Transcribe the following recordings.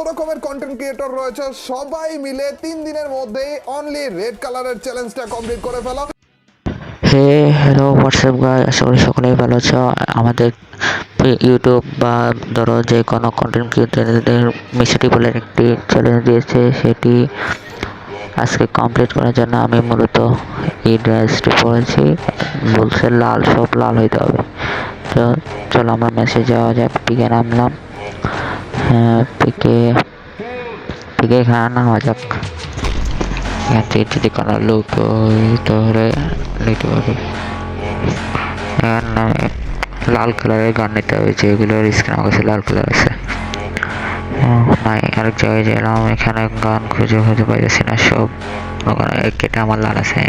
রকমের content creator রয়েছে, সবাই মিলে 3 দিনের মধ্যে অনলি রেড কালারের চ্যালেঞ্জটা কমপ্লিট করে ফেলো। হে হ্যালো হোয়াটসঅ্যাপ গাই, আশা করি সকলেই ভালো আছো। আমাদের ইউটিউব বা ধরো যে কোনো কন্টেন্ট ক্রিয়েটরদের মিশরি বলে একটি চ্যালেঞ্জ দিয়েছে, সেটি আজকে কমপ্লিট করার জন্য আমি মূলত এই ড্রেসটি পরেছি। বলছে লাল, সব লাল হইতে হবে। তো চলো আমরা মেসেজ যাওয়া যাক। পিকে নামলাম। হ্যাঁ, পিকে এখানে নামা যাক। যদি কোনো লোক তাহলে নিতে পারি। নামে লাল কালারের গান নিতে হবে, যেগুলোর স্ক্রিন আমার কাছে লাল কালার আছে। নাই, আরেক জায়গায় গেলাম, এখানে গান খুঁজে পাইতেছি না, সব ওখানে কেটে আমার লাল আছে।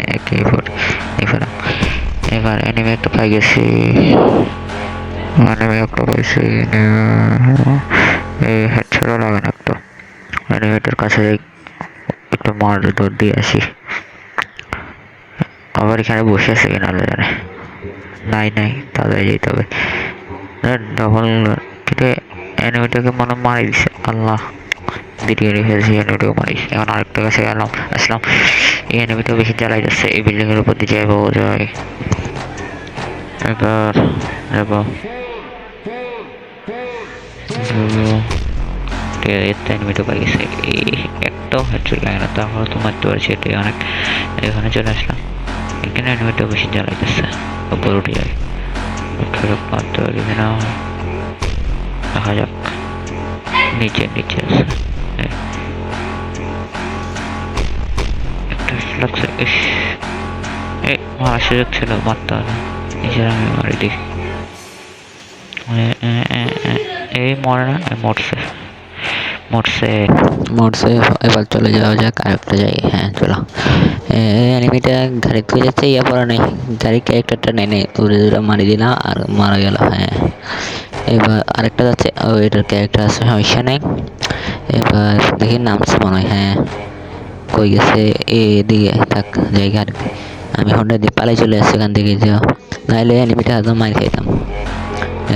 এবার এনিমে একটা পাই গেছি, পাইছি। এই হেডশটও লাগে না একটু। এনিমেটার কাছে একটু মার দৌড় দিয়ে আসি। আবার এখানে বসে আছে কিনা আল্লাহ জানে। নাই, তাদের যেতে হবে। ডবল কেটে অ্যানিমেটাকে মনে মারি দিছে। আল্লাহ, দ্বিতীয় রেখেছি অ্যানিমেটাকে মারি। এখন আরেকটা কাছে আসলাম। এই অ্যানিমেটা বেশি জ্বালাই যাচ্ছে। এই বিল্ডিং এর উপর দিয়ে যাবো যায়। এবার যাবো অ্যানিমেটা পাই গেছে। এই একটাও হেডশট লাগে না, তারপরে তো মারতে পারছি। এটাই অনেক। এখানে চলে আসলাম। এখানে অ্যানিমেটা বেশি জ্বালাইতেছে। উপর উঠে যায়, মারতে পারি কিনা দেখা যাক। নিচে আছে। একটা লাগছে। মারা সুযোগ ছিল, মারতে হবে। নিজের আমি মারি দেখি। এই মরে না, মরছে। এবার চলে যাওয়া যাক আরেকটা জায়গায়। হ্যাঁ চলো। অ্যানিমেটা গাড়ি তুলে যাচ্ছে, ইয়া পড়া নেই, গাড়ির ক্যারেক্টারটা নেই, উড়ে মারি দিলাম আর মারা গেল। হ্যাঁ, এবার আরেকটা যাচ্ছে, এটার ক্যারেক্টার আছে, সমস্যা নেই। এবার দেখি নামছে মনে হয়। হ্যাঁ, কই গেছে? এদিকে থাক জায়গা। আমি হন্ডা দিয়ে পালাই চলে আসছি এখান থেকে, যাও নাহলে অ্যানিমেটা একদম মারি খাইতাম।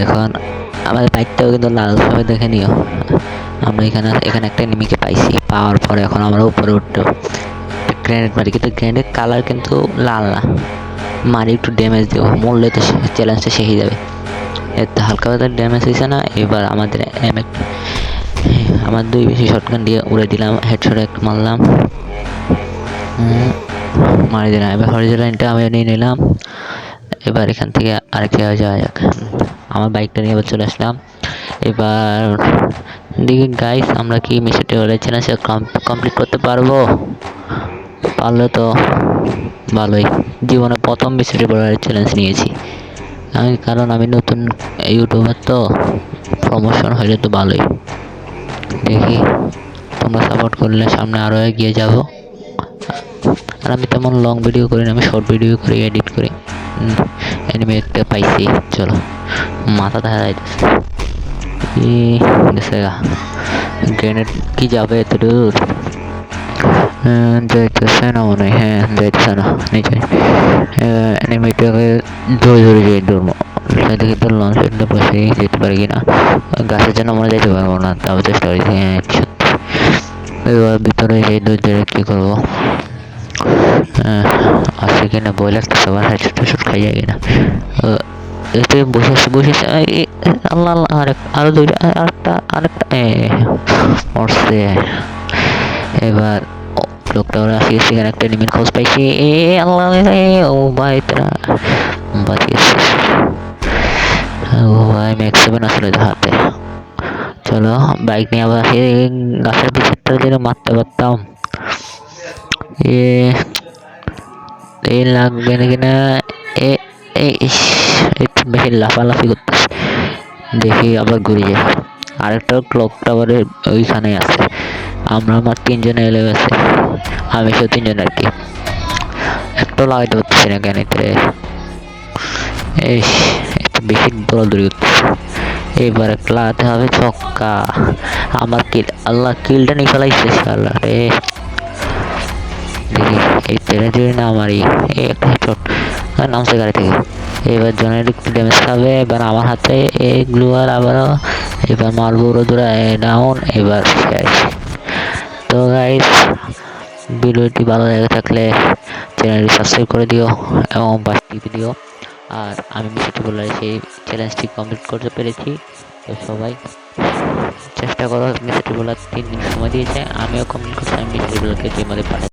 এখন আমাদের বাইকটাও কিন্তু লালভাবে দেখে নিও। আমরা এখানে একটা এনিমিকে পাইছি, পাওয়ার পরে এখন আমরা উপরে উঠবো। গ্রেনেড মারি, কিন্তু গ্রেনেডের কালার কিন্তু লাল না। মারি একটু ড্যামেজ দেবো, মরলে তো চ্যালেঞ্জটা শেষে যাবে। এত হালকা পাতলা ড্যামেজ হয়েছে না। এবার আমার 2 বেশি শটগান দিয়ে উড়ে দিলাম, হেডশট একটা মারলাম, মারি দিলাম। এবার হরিজোন্টালটা আমি নিয়ে নিলাম। এবার এখান থেকে আরেক জায়গায় যাওয়া যাক। আমার বাইকটা নিয়ে এবার চলে আসলাম। এবার দেখি গাইস, আমরা কি মিশনটি চ্যালেঞ্জ কমপ্লিট করতে পারবো। পারলে তো ভালোই। জীবনে প্রথম মিশনটি চ্যালেঞ্জ নিয়েছি আমি, কারণ আমি নতুন ইউটিউবার, তো প্রমোশন হলে তো ভালোই। দেখি, তোমরা সাপোর্ট করলে সামনে আরও এগিয়ে যাব। আর আমি তেমন লং ভিডিও করি না, আমি শর্ট ভিডিও করি, এডিট করি। অ্যানিমে একটা পাইছি, চলো। মাথা দেখা যাইতেছে গেছে গা। গ্রেনেড কি যাবে এত দূর? যাইতেছে না মনে হয়। হ্যাঁ, যাইতেছে না নিচে। অ্যানিমেটাকে ধরে যাই, দৌড়বো। দেখি তো লঞ্চ প্যাডটা বসে যেতে পারি কিনা। গাছের জন্য মনে যাইতে পারবো না, তাও চেষ্টা করি। হ্যাঁ সত্যি। এবার ভিতরে যাই, দৌড়ে কি করবো। আছে কিনা বই লাগতেছে, আবার হেডশট খাই যায় কিনা। এতে বসেছে। আল্লাহ, আরো দুইটা, আরেকটা মরছে। এবার লোকটা ওরা আসি, সেখানে একটা এনিমির খোঁজ পাইছি। আল্লাহ, ও ভাই তারা বাঁচিয়েছে। ও ভাই, ম্যাক্স 7 আসলে হাতে। চলো, বাইক নিয়ে আবার আসি। গাছের পিছনটা যেন মারতে পারতাম। লাগবে নাকি না। বেশি লাফালাফি করতেছে। দেখি আবার ঘুরে যায়। আরেকটা ক্লক টাওয়ারে ওইখানে আছে। আমরা আমার 3 জনে এলে গেছে, আমি সে 3 জন আর কি। একটু লাগাইতে পারতেছি না কেন এতে। একটু বেশি দৌড়াদৌড়ি করতেছে। এবার একটা লাগাতে হবে, ছক্কা। আমার কিল, আল্লাহ, কিলটা নিয়ে ফেলাইছে আল্লাহ রে। দেখি এই তেলে যদি না মারি, এই একটা হেডশট নামছে গাড়ি থেকে। এবার জনের একটু ড্যামেজ খাবে। এবার আমার হাতে এই গ্লুয়ার আবারও এবার মারবো রোদরা ডাউন, এবার শেষ। তো গাইস, ভিডিওটি ভালো লেগে থাকলে চ্যানেলটি সাবস্ক্রাইব করে দিও এবং পাশে টিপে দিও। আর আমি মিষ্টি বলার সেই চ্যালেঞ্জটি কমপ্লিট করতে পেরেছি। তো সবাই চেষ্টা করো। মিষ্টি বলার 3 দিন সময় দিয়েছে, আমিও কমপ্লিট করছি। আমি মিষ্টি বলারকে যে মধ্যে পাঠাই।